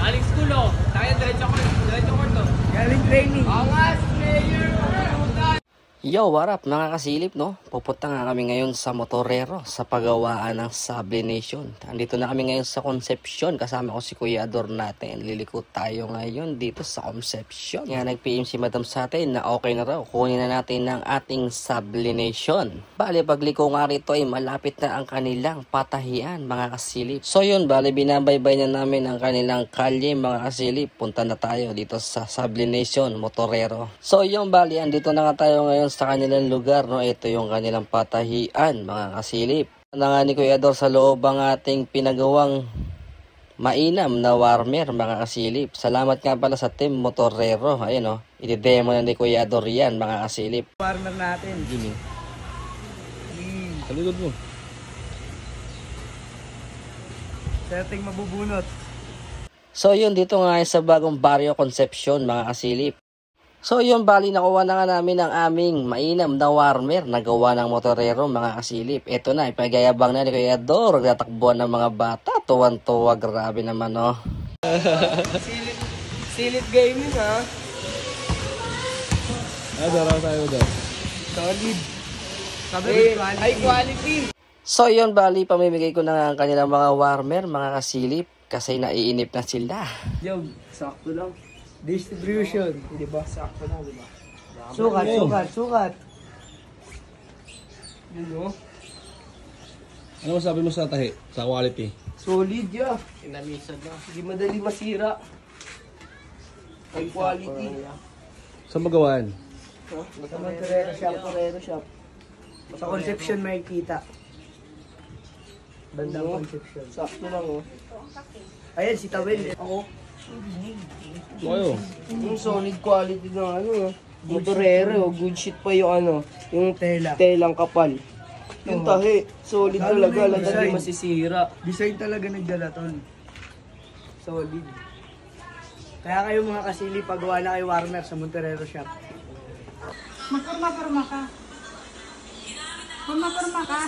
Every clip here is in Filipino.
Galing school oh. Tayo diretso ko to. Galing training. Angas player. Yo, what up mga kasilip, no? Pupunta nga kami ngayon sa Motorero sa paggawaan ng Sable Nation. Andito na kami ngayon sa Concepcion. Kasama ko si Kuya Ador natin. Liliko tayo ngayon dito sa Concepcion. Nga nag-PM si Madam sa atin na okay na raw. Kunin na natin ng ating Sable Nation. Bale, pagliko nga rito ay malapit na ang kanilang patahian mga kasilip. So yun, bale binabaybay na namin ang kanilang kalye mga kasilip. Punta na tayo dito sa Sable Nation, Motorero. So yun, bale, andito na nga tayo ngayon sa kanilang lugar, no? Ito yung kanilang patahian mga kasilip. Na nga ni Kuya Ador sa loob ang ating pinagawang mainam na warmer mga kasilip. Salamat nga pala sa team Motorero. Ayun, no? I-demo na ni Kuya Ador yan mga kasilip. Warmer natin. Gini. Saligod mo. Setting mabubunot. So yun, dito nga sa bagong Barrio Concepcion mga kasilip. So yun, bali nakuha na nga namin ang aming mainam na warmer na gawa ng Motorero mga kasilip. Ito na, ipagayabang na ni Kuya Ador. Tatakbuhan ng mga bata. Tuwan-tuwa, grabe naman, no? Silip gaming ha. Daraw tayo doon. Solid. Sabi high quality. So yun, bali pamimigay ko na nga ang kanilang mga warmer mga kasilip. Kasi naiinip na sila. Yo, sakto lang. Distribution, di ba? Sakto na, di ba? Sukat. Yun, no? Ano masabi mo sa tahi? Sa quality? Solid, ya. Inamisad na. Hindi madali masira. High quality. Saan magawaan? Sa Motorero shop. Sa Concepcion may kita. Bandang Concepcion. Sakto lang, oh. Ayan, si Tawel. Ako. Ayo. Yung solid quality ng ano, Motorero, good shit pa yung ano, yung telang kapal. Yung tahi, solid talaga, hindi masisira. Design talaga nagdala tol. Solid. Kaya kayo mga kasili, pagawa na kayo warmer sa Motorero shop. Magpurma-purma ka. Purma-purma ka.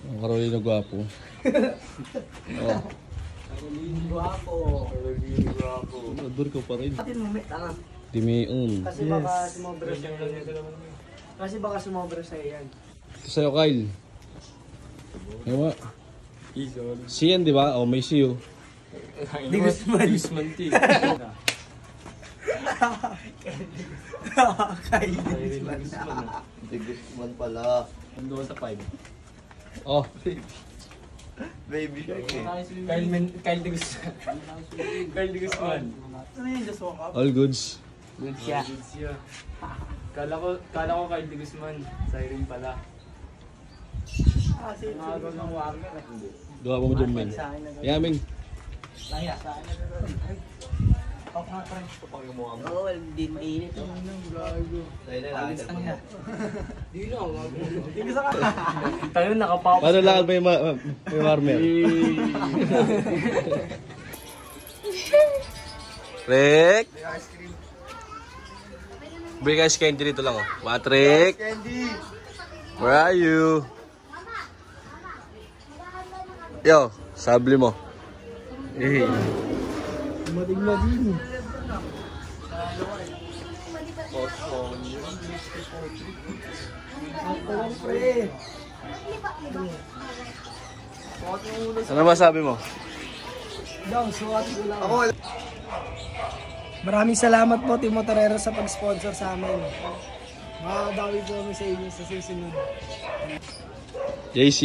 Ang Carolina Guapo. Oh. Carolina Guapo. Ador ka pa rin. Atin mo, tanga. Dimiun. Kasi baka sumobra sa Kasi baka sumobra sa yan. Ito sa'yo, Kyle. Ano ba? Si yan, di ba? O, may si you. Di Guzman. Guzman T. Di Guzman pala. Doon sa 5. Oh. Baby shark eh. Kyle de Guzman. Kyle de Guzman. Ano yun, just walk up? All goods. Good siya. Kala ko Kyle de Guzman. Siren pala. Nakagaw ng warmer. Gawa mo dyan, men. Yaming. Laya. Oo, hindi mainit. Alis lang yan. Tayo nakapapos. Paano lang may warmer? Rick? Bring ice candy dito lang, oh. Patrick? Where are you? Yo, sabli mo. Eh. Mading. Ano masabi mo? Maraming salamat po Team Motorero sa pag-sponsor sa amin. Makakadawi po kami sa inyo sa susunod. JC?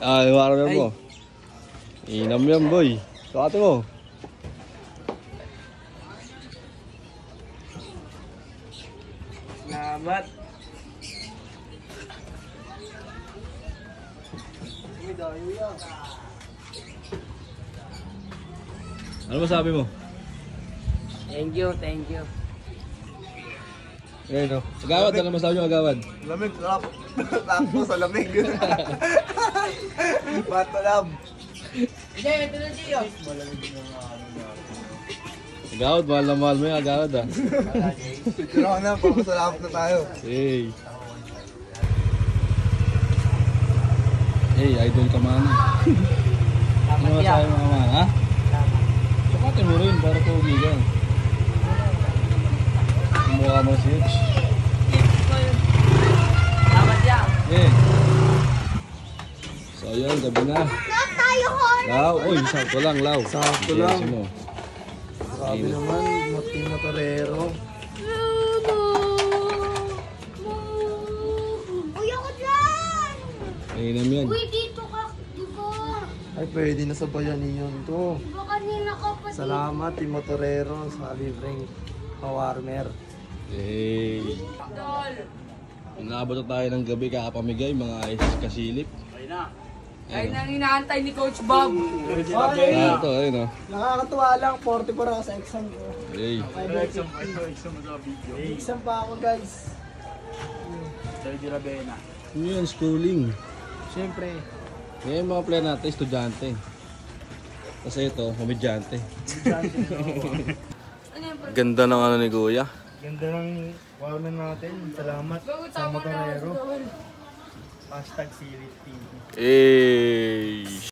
Yung warmer mo. Inam yan, boy. Sukati mo. Salamat. Ano masabi mo? Thank you. Ngayon, no? Agawad, ano masabi nyo, agawad? Lamig, rap. Takbo sa lamig. Bato lab. Hindi, ito na siya. Agawad, mahal na mahal mo yung agawad ah. Pero ako na, papasalamat na tayo. Hey. Hey, idol ka man. Ano masabi mo naman, ha? Sakatin mo rin para pogi ka. Mukha mo switch. Eh. So yun, gabi na. Law, uy, sakto lang, Law. Sakto lang. Ayusin mo. Sabi naman, Team Motorero. Uy, ako dyan! Mainam yan. Uy, dito ka. Diba? Ay, pwede na sa bayanihan to. Diba kanina ka pa dito? Salamat, Team Motorero, sa libreng kawarmer. Hey. Inaabot na tayo ng gabi kakapamigay, mga ice kasilip. Ayun ang inaantay ni Coach Bob. Ah, ito, ayun o. Nakakatuwa lang, 44 ako sa exam ko. Hey. Exam pa ako guys. Ano yan, schooling. Siyempre. Ngayon mga player natin, estudyante. Kasi ito, komedyante. Ganda ng ano ni Kuya. Ganda ng warmer natin. Salamat sa Motorero. #Silip TV. Hey.